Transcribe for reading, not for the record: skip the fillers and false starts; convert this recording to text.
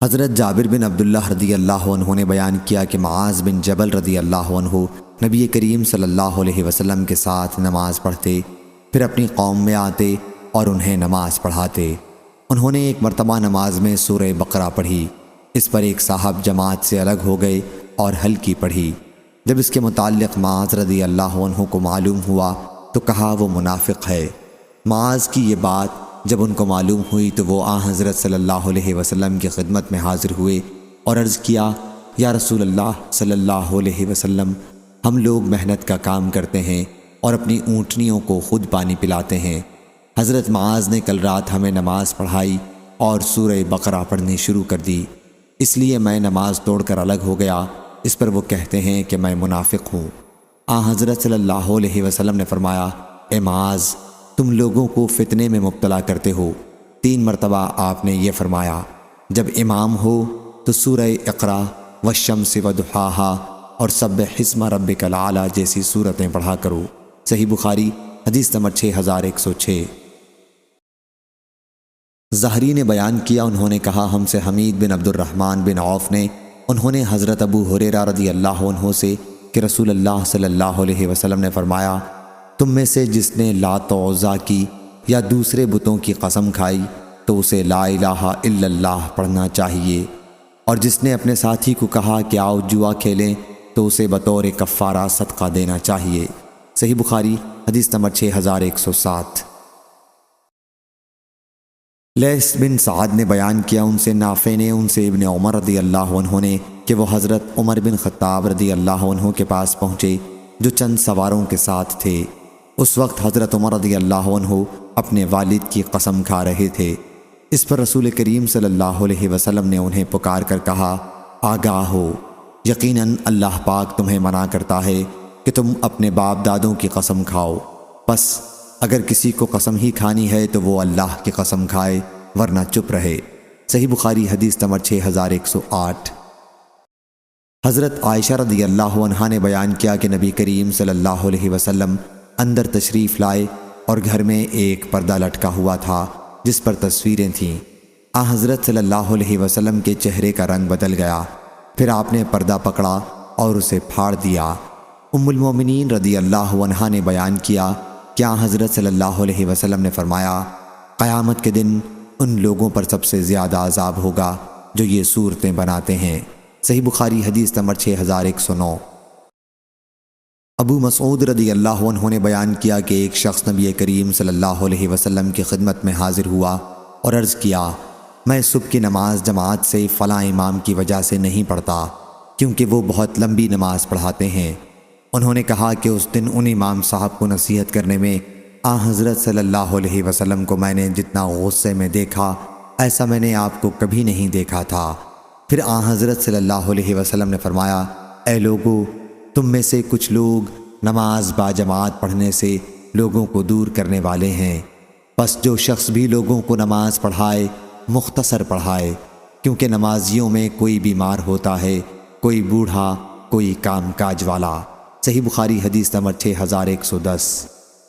حضرت جابر بن عبداللہ رضی اللہ عنہ نے بیان کیا کہ معاذ بن جبل رضی اللہ عنہ نبی کریم صلی اللہ علیہ وسلم کے ساتھ نماز پڑھتے، پھر اپنی قوم میں آتے اور انہیں نماز پڑھاتے۔ انہوں نے ایک مرتبہ نماز میں سورہ بقرہ پڑھی، اس پر ایک صاحب جماعت سے الگ ہو گئے اور ہلکی پڑھی۔ جب اس کے متعلق معاذ رضی اللہ عنہ کو معلوم ہوا تو کہا وہ منافق ہے۔ معاذ کی یہ بات جب ان کو معلوم ہوئی تو وہ حضرت صلی اللہ علیہ وسلم کی خدمت میں حاضر ہوئے اور عرض کیا، یا رسول اللہ صلی اللہ علیہ وسلم، ہم لوگ محنت کا کام کرتے ہیں اور اپنی اونٹنیوں کو خود پانی پلاتے ہیں۔ حضرت معاذ نے کل رات ہمیں نماز پڑھائی اور سورہ بقرہ پڑھنی شروع کر دی، اس لیے میں نماز توڑ کر الگ ہو گیا۔ اس پر وہ کہتے ہیں کہ میں منافق ہوں۔ حضرت صلی اللہ علیہ وسلم نے فرمایا، اے معاذ، تم لوگوں کو فتنے میں مبتلا کرتے ہو۔ 3 مرتبہ آپ نے یہ فرمایا۔ جب امام ہو تو سورہ اقرا والشمس وضحاہا اور سبح اسم ربک الاعلی جیسی سورتیں پڑھا کرو۔ صحیح بخاری حدیث نمبر 6106۔ زہری نے بیان کیا، انہوں نے کہا، ہم سے حمید بن عبد الرحمن بن عوف نے، انہوں نے حضرت ابو ہریرہ رضی اللہ عنہ سے کہ رسول اللہ صلی اللہ علیہ وسلم نے فرمایا، تم میں سے جس نے لات و عزیٰ کی یا دوسرے بتوں کی قسم کھائی تو اسے لا الہ الا اللہ پڑھنا چاہیے، اور جس نے اپنے ساتھی کو کہا کہ آؤ جوا کھیلیں تو اسے بطور کفارہ صدقہ دینا چاہیے۔ صحیح بخاری حدیث نمبر 6107۔ لیث بن سعد نے بیان کیا، ان سے نافع نے، ان سے ابن عمر رضی اللہ عنہ نے کہ وہ حضرت عمر بن خطاب رضی اللہ عنہ کے پاس پہنچے جو چند سواروں کے ساتھ تھے۔ اس وقت حضرت عمر رضی اللہ عنہ اپنے والد کی قسم کھا رہے تھے۔ اس پر رسول کریم صلی اللہ علیہ وسلم نے انہیں پکار کر کہا، آگاہ ہو، یقیناً اللہ پاک تمہیں منع کرتا ہے کہ تم اپنے باپ دادوں کی قسم کھاؤ، پس اگر کسی کو قسم ہی کھانی ہے تو وہ اللہ کی قسم کھائے ورنہ چپ رہے۔ صحیح بخاری حدیث نمبر 6108۔ حضرت عائشہ رضی اللہ عنہا نے بیان کیا کہ نبی کریم صلی اللہ علیہ وسلم اندر تشریف لائے اور گھر میں ایک پردہ لٹکا ہوا تھا جس پر تصویریں تھیں۔ حضرت صلی اللہ علیہ وسلم کے چہرے کا رنگ بدل گیا، پھر آپ نے پردہ پکڑا اور اسے پھاڑ دیا۔ ام المومنین رضی اللہ عنہا نے بیان کیا کہ حضرت صلی اللہ علیہ وسلم نے فرمایا، قیامت کے دن ان لوگوں پر سب سے زیادہ عذاب ہوگا جو یہ صورتیں بناتے ہیں۔ صحیح بخاری حدیث نمبر 6109۔ ابو مسعود رضی اللہ عنہ نے بیان کیا کہ ایک شخص نبی کریم صلی اللہ علیہ وسلم کی خدمت میں حاضر ہوا اور عرض کیا، میں صبح کی نماز جماعت سے فلاں امام کی وجہ سے نہیں پڑھتا کیونکہ وہ بہت لمبی نماز پڑھاتے ہیں۔ انہوں نے کہا کہ اس دن ان امام صاحب کو نصیحت کرنے میں حضرت صلی اللہ علیہ وسلم کو میں نے جتنا غصے میں دیکھا ایسا میں نے آپ کو کبھی نہیں دیکھا تھا۔ پھر حضرت صلی اللہ علیہ وسلم نے فرمایا، اے لوگو، تم میں سے کچھ لوگ نماز با جماعت پڑھنے سے لوگوں کو دور کرنے والے ہیں، پس جو شخص بھی لوگوں کو نماز پڑھائے مختصر پڑھائے، کیونکہ نمازیوں میں کوئی بیمار ہوتا ہے، کوئی بوڑھا، کوئی کام کاج والا۔ صحیح بخاری حدیث نمبر 6110۔